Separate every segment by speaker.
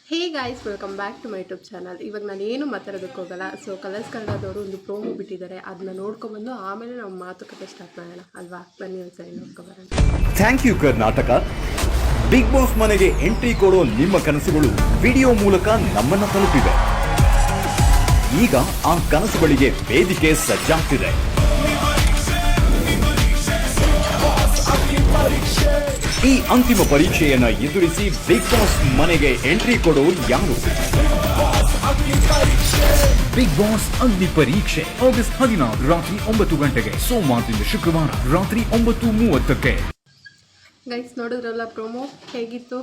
Speaker 1: Hey guys, welcome back to my YouTube channel. ಇವಾಗ ನಾನು ಏನು ಮಾತಾಡೋದಕ್ಕೆ ಹೋಗಲ್ಲ. ಸೊ ಕಲರ್ಸ್ ಕನ್ನಡದವರು ಒಂದು ಪ್ರೋಮೋ ಬಿಟ್ಟಿದ್ದಾರೆ, ಅದನ್ನ ನೋಡ್ಕೊಂಡ್ಬಂದು ಆಮೇಲೆ ನಾವು ಮಾತುಕತೆ ಸ್ಟಾರ್ಟ್ ಮಾಡೋಣ ಅಲ್ವಾ. ಬನ್ನಿ ಒಂದ್ಸರಿ ನೋಡ್ಕೊಬರೋಣ.
Speaker 2: Thank you Karnataka. Big boss ಮನೆಗೆ ಎಂಟ್ರಿ ಕೊಡೋ ನಿಮ್ಮ ಕನಸುಗಳು ವಿಡಿಯೋ ಮೂಲಕ ನಮ್ಮನ್ನ ತಲುಪಿವೆ. ಈಗ ಆ ಕನಸುಗಳಿಗೆ ವೇದಿಕೆ ಸಜ್ಜಾಗ್ತಿದೆ. ಈ ಅಂತಿಮ ಪರೀಕ್ಷೆಯನ್ನ ಎದುರಿಸಿ ಬಿಗ್ ಬಾಸ್ ಮನೆಗೆ ಎಂಟ್ರಿ ಕೊಡೋರು ಯಾರು?
Speaker 3: ಬಿಗ್ ಬಾಸ್ ಅಗ್ನಿ ಪರೀಕ್ಷೆ ಆಗಸ್ಟ್ 16 ರಾತ್ರಿ 9 ಗಂಟೆಗೆ, ಸೋಮವಾರದಿಂದ ಶುಕ್ರವಾರ ರಾತ್ರಿ 9:30ಕ್ಕೆ.
Speaker 1: ಗೈಸ್, ನೋಡಿದ್ರಲ್ಲ ಪ್ರೋಮೋ ಹೇಗಿತ್ತು?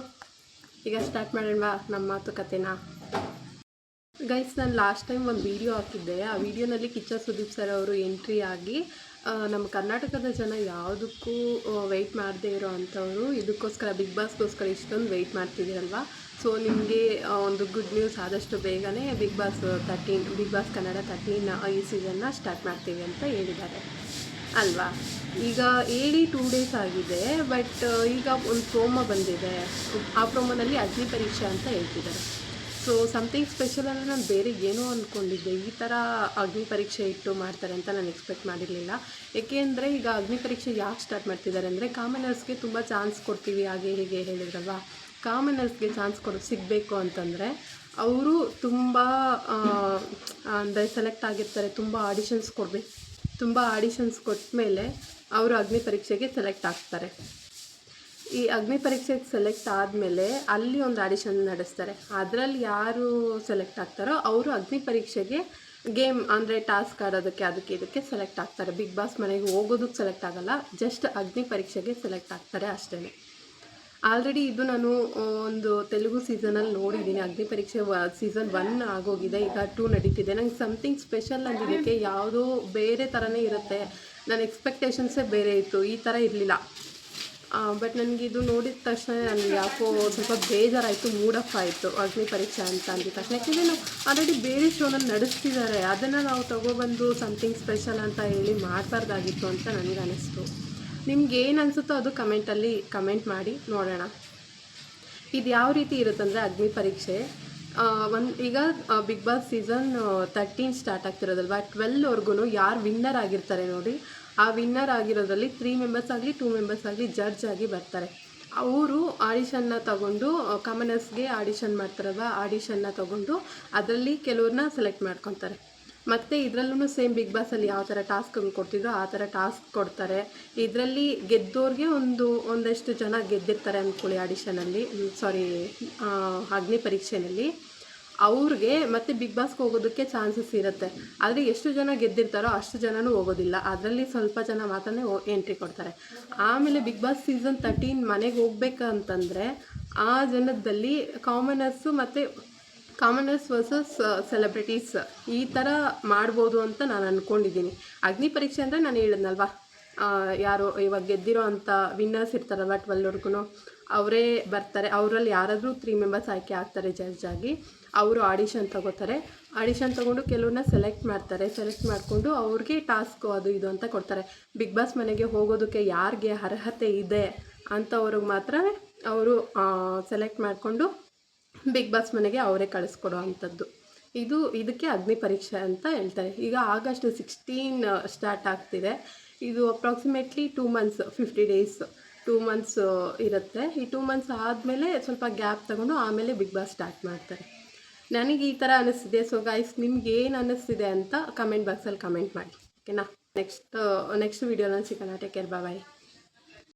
Speaker 1: ಈಗ ಸ್ಟಾರ್ಟ್ ಮಾಡೋಣವಾ ನಮ್ಮ ಮಾತುಕತೆನ. ಗೈಸ್, ನಾನು ಲಾಸ್ಟ್ ಟೈಮ್ ಒಂದು ವಿಡಿಯೋ ಹಾಕಿದ್ದೆ. ಆ ವಿಡಿಯೋನಲ್ಲಿ ಕಿಚ್ಚ ಸುದೀಪ್ ಸರ್ ಅವರು ಎಂಟ್ರಿ ಆಗಿ ನಮ್ಮ ಕರ್ನಾಟಕದ ಜನ ಯಾವುದಕ್ಕೂ ವೆಯ್ಟ್ ಮಾಡದೇ ಇರೋ ಅಂಥವ್ರು ಇದಕ್ಕೋಸ್ಕರ, ಬಿಗ್ ಬಾಸ್ಗೋಸ್ಕರ ಇಷ್ಟೊಂದು ವೆಯ್ಟ್ ಮಾಡ್ತಿದ್ದೀರಲ್ವ. ಸೊ ನಿಮಗೆ ಒಂದು ಗುಡ್ ನ್ಯೂಸ್, ಆದಷ್ಟು ಬೇಗನೆ ಬಿಗ್ ಬಾಸ್ ಕನ್ನಡ 13 ಈ ಸೀಸನ್ನ ಸ್ಟಾರ್ಟ್ ಮಾಡ್ತೀವಿ ಅಂತ ಹೇಳಿದ್ದಾರೆ ಅಲ್ವಾ. ಈಗ ಹೇಳಿ 2 ಡೇಸ್ ಆಗಿದೆ, ಬಟ್ ಈಗ ಒಂದು ಪ್ರೋಮೋ ಬಂದಿದೆ. ಆ ಪ್ರೋಮೋನಲ್ಲಿ ಅಗ್ನಿ ಪರೀಕ್ಷೆ ಅಂತ ಹೇಳ್ತಿದ್ದಾರೆ. ಸೊ ಸಮಥಿಂಗ್ ಸ್ಪೆಷಲ್ ಅಂದರೆ ನಾನು ಬೇರೆ ಏನೋ ಅಂದ್ಕೊಂಡಿದ್ದೆ. ಈ ಥರ ಅಗ್ನಿ ಪರೀಕ್ಷೆ ಇಟ್ಟು ಮಾಡ್ತಾರೆ ಅಂತ ನಾನು ಎಕ್ಸ್ಪೆಕ್ಟ್ ಮಾಡಿರಲಿಲ್ಲ. ಏಕೆಂದರೆ ಈಗ ಅಗ್ನಿ ಪರೀಕ್ಷೆ ಯಾಕೆ ಸ್ಟಾರ್ಟ್ ಮಾಡ್ತಿದ್ದಾರೆ ಅಂದರೆ, ಕಾಮನರ್ಸ್ಗೆ ತುಂಬ ಚಾನ್ಸ್ ಕೊಡ್ತೀವಿ ಹಾಗೆ ಹೀಗೆ ಹೇಳಿದ್ರಲ್ವ. ಕಾಮನರ್ಸ್ಗೆ ಚಾನ್ಸ್ ಸಿಗಬೇಕು ಅಂತಂದರೆ ಅವರು ತುಂಬ ಅಂದರೆ ಸೆಲೆಕ್ಟ್ ಆಗಿರ್ತಾರೆ. ತುಂಬ ಆಡಿಷನ್ಸ್ ಕೊಟ್ಟ ಮೇಲೆ ಅವರು ಅಗ್ನಿ ಪರೀಕ್ಷೆಗೆ ಸೆಲೆಕ್ಟ್ ಆಗ್ತಾರೆ. ಈ ಅಗ್ನಿ ಪರೀಕ್ಷೆಗೆ ಸೆಲೆಕ್ಟ್ ಆದಮೇಲೆ ಅಲ್ಲಿ ಒಂದು ಆಡಿಷನ್ ನಡೆಸ್ತಾರೆ. ಅದರಲ್ಲಿ ಯಾರು ಸೆಲೆಕ್ಟ್ ಆಗ್ತಾರೋ ಅವರು ಅಗ್ನಿ ಪರೀಕ್ಷೆಗೆ ಗೇಮ್ ಅಂದರೆ ಟಾಸ್ಕ್ ಆಡೋದಕ್ಕೆ ಅದಕ್ಕೆ ಇದಕ್ಕೆ ಸೆಲೆಕ್ಟ್ ಆಗ್ತಾರೆ. ಬಿಗ್ ಬಾಸ್ ಮನೆಗೆ ಹೋಗೋದಕ್ಕೆ ಸೆಲೆಕ್ಟ್ ಆಗಲ್ಲ, ಜಸ್ಟ್ ಅಗ್ನಿ ಪರೀಕ್ಷೆಗೆ ಸೆಲೆಕ್ಟ್ ಆಗ್ತಾರೆ ಅಷ್ಟೇ. ಆಲ್ರೆಡಿ ಇದು ನಾನು ಒಂದು ತೆಲುಗು ಸೀಸನಲ್ಲಿ ನೋಡಿದ್ದೀನಿ. ಅಗ್ನಿ ಪರೀಕ್ಷೆ ಸೀಸನ್ 1 ಆಗೋಗಿದೆ, ಈಗ 2 ನಡೀತಿದೆ. ನಂಗೆ ಸಮಥಿಂಗ್ ಸ್ಪೆಷಲ್ ಅಂದಿದ್ದಕ್ಕೆ ಯಾವುದೋ ಬೇರೆ ಥರನೇ ಇರುತ್ತೆ. ನನ್ನ ಎಕ್ಸ್ಪೆಕ್ಟೇಷನ್ಸೇ ಬೇರೆ ಇತ್ತು, ಈ ಥರ ಇರಲಿಲ್ಲ. ಬಟ್ ನನಗಿದು ನೋಡಿದ ತಕ್ಷಣ ನನಗೆ ಯಾಕೋ ಸ್ವಲ್ಪ ಬೇಜಾರಾಯಿತು, ಮೂಡ್ ಆಫ್ ಆಯಿತು ಅಗ್ನಿ ಪರೀಕ್ಷೆ ಅಂತ ಅಂದಿದ ತಕ್ಷಣ. ಯಾಕೆಂದರೆ ನಾವು ಆಲ್ರೆಡಿ ಬೇರೆ ಶೋನಲ್ಲಿ ನಡೆಸ್ತಿದ್ದಾರೆ, ಅದನ್ನು ನಾವು ತೊಗೊಬಂದು ಸಮಥಿಂಗ್ ಸ್ಪೆಷಲ್ ಅಂತ ಹೇಳಿ ಮಾಡಬಾರ್ದಾಗಿತ್ತು ಅಂತ ನನಗೆ ಅನ್ನಿಸ್ತು. ನಿಮ್ಗೆ ಏನು ಅನಿಸುತ್ತೋ ಅದು ಕಮೆಂಟಲ್ಲಿ ಕಮೆಂಟ್ ಮಾಡಿ ನೋಡೋಣ. ಇದು ಯಾವ ರೀತಿ ಇರುತ್ತಂದರೆ ಅಗ್ನಿ ಪರೀಕ್ಷೆ ಈಗ ಬಿಗ್ ಬಾಸ್ ಸೀಸನ್ 13 ಸ್ಟಾರ್ಟ್ ಆಗ್ತಿರೋದಲ್ವ. 12ವರೆಗೂ ಯಾರು ವಿನ್ನರ್ ಆಗಿರ್ತಾರೆ ನೋಡಿ, ಆ ವಿನ್ನರ್ ಆಗಿರೋದ್ರಲ್ಲಿ 3 ಮೆಂಬರ್ಸ್ ಆಗಲಿ 2 ಮೆಂಬರ್ಸ್ ಆಗಲಿ ಜಡ್ಜ್ ಆಗಿ ಬರ್ತಾರೆ. ಅವರು ಆಡಿಷನ್ನ ತಗೊಂಡು, ಕಾಮನರ್ಸ್ಗೆ ಆಡಿಷನ್ ಮಾಡ್ತಾರಲ್ವ, ಆಡಿಷನ್ನ ತಗೊಂಡು ಅದರಲ್ಲಿ ಕೆಲವ್ರನ್ನ ಸೆಲೆಕ್ಟ್ ಮಾಡ್ಕೊತಾರೆ. ಮತ್ತು ಇದರಲ್ಲೂ ಸೇಮ್ ಬಿಗ್ ಬಾಸಲ್ಲಿ ಯಾವ ಥರ ಟಾಸ್ಕನ್ನು ಕೊಡ್ತಿದ್ರು ಆ ಥರ ಟಾಸ್ಕ್ ಕೊಡ್ತಾರೆ. ಇದರಲ್ಲಿ ಗೆದ್ದೋರಿಗೆ ಒಂದಷ್ಟು ಜನ ಗೆದ್ದಿರ್ತಾರೆ ಅಂದ್ಕೊಳ್ಳಿ ಆಡಿಷನಲ್ಲಿ, ಅಗ್ನಿ ಪರೀಕ್ಷೆಯಲ್ಲಿ. ಅವ್ರಿಗೆ ಮತ್ತು ಬಿಗ್ ಬಾಸ್ಗೆ ಹೋಗೋದಕ್ಕೆ ಚಾನ್ಸಸ್ ಇರುತ್ತೆ. ಆದರೆ ಎಷ್ಟು ಜನ ಗೆದ್ದಿರ್ತಾರೋ ಅಷ್ಟು ಜನನೂ ಹೋಗೋದಿಲ್ಲ, ಅದರಲ್ಲಿ ಸ್ವಲ್ಪ ಜನ ಮಾತ್ರ ಎಂಟ್ರಿ ಕೊಡ್ತಾರೆ. ಆಮೇಲೆ ಬಿಗ್ ಬಾಸ್ ಸೀಸನ್ 13 ಮನೆಗೆ ಹೋಗ್ಬೇಕಂತಂದರೆ ಆ ಜನದಲ್ಲಿ ಕಾಮನರ್ಸ್ ವರ್ಸಸ್ ಸೆಲೆಬ್ರಿಟೀಸ್ ಈ ಥರ ಮಾಡ್ಬೋದು ಅಂತ ನಾನು ಅಂದ್ಕೊಂಡಿದ್ದೀನಿ. ಅಗ್ನಿ ಪರೀಕ್ಷೆ ಅಂದರೆ ನಾನು ಹೇಳಿದ್ನಲ್ವ, ಯಾರು ಇವಾಗ ಗೆದ್ದಿರೋ ಅಂಥ ವಿನ್ನರ್ಸ್ ಇರ್ತಾರಲ್ವ 12ವರೆಗೂ ಅವರೇ ಬರ್ತಾರೆ. ಅವರಲ್ಲಿ ಯಾರಾದರೂ 3 ಮೆಂಬರ್ಸ್ ಆಯ್ಕೆ ಆಗ್ತಾರೆ ಜಡ್ಜ್ ಆಗಿ. ಅವರು ಆಡಿಷನ್ ತೊಗೋತಾರೆ. ಆಡಿಷನ್ ತೊಗೊಂಡು ಕೆಲವ್ರನ್ನ ಸೆಲೆಕ್ಟ್ ಮಾಡ್ತಾರೆ. ಸೆಲೆಕ್ಟ್ ಮಾಡಿಕೊಂಡು ಅವ್ರಿಗೆ ಟಾಸ್ಕು ಅದು ಇದು ಅಂತ ಕೊಡ್ತಾರೆ. ಬಿಗ್ ಬಾಸ್ ಮನೆಗೆ ಹೋಗೋದಕ್ಕೆ ಯಾರಿಗೆ ಅರ್ಹತೆ ಇದೆ ಅಂಥವ್ರಿಗೆ ಮಾತ್ರ ಅವರು ಸೆಲೆಕ್ಟ್ ಮಾಡಿಕೊಂಡು ಬಿಗ್ ಬಾಸ್ ಮನೆಗೆ ಅವರೇ ಕಳಿಸ್ಕೊಡೋ ಅಂಥದ್ದು. ಇದಕ್ಕೆ ಅಗ್ನಿ ಪರೀಕ್ಷೆ ಅಂತ ಹೇಳ್ತಾರೆ. ಈಗ ಆಗಸ್ಟ್ 16 ಸ್ಟಾರ್ಟ್ ಆಗ್ತಿದೆ. ಇದು ಅಪ್ರಾಕ್ಸಿಮೇಟ್ಲಿ 2 ಮಂತ್ಸ್ 50 ಡೇಸ್ 2 ಮಂತ್ಸ್ ಇರುತ್ತೆ. ಈ 2 ಮಂತ್ಸ್ ಆದಮೇಲೆ ಸ್ವಲ್ಪ ಗ್ಯಾಪ್ ತಗೊಂಡು ಆಮೇಲೆ ಬಿಗ್ ಬಾಸ್ ಸ್ಟಾರ್ಟ್ ಮಾಡ್ತಾರೆ. ನನಗೆ ಈ ಥರ ಅನ್ನಿಸ್ತಿದೆ. ಸೊ ಗೈಸ್, ನಿಮ್ಗೆ ಏನು ಅನ್ನಿಸ್ತಿದೆ ಅಂತ ಕಮೆಂಟ್ ಬಾಕ್ಸಲ್ಲಿ ಕಮೆಂಟ್ ಮಾಡಿ, ಓಕೆನಾ. ನೆಕ್ಸ್ಟ್ ವೀಡಿಯೋನಲ್ಲಿ ಸಿಗೋಣ. ಟೇಕ್ ಕೇರ್, ಬಾಯ್.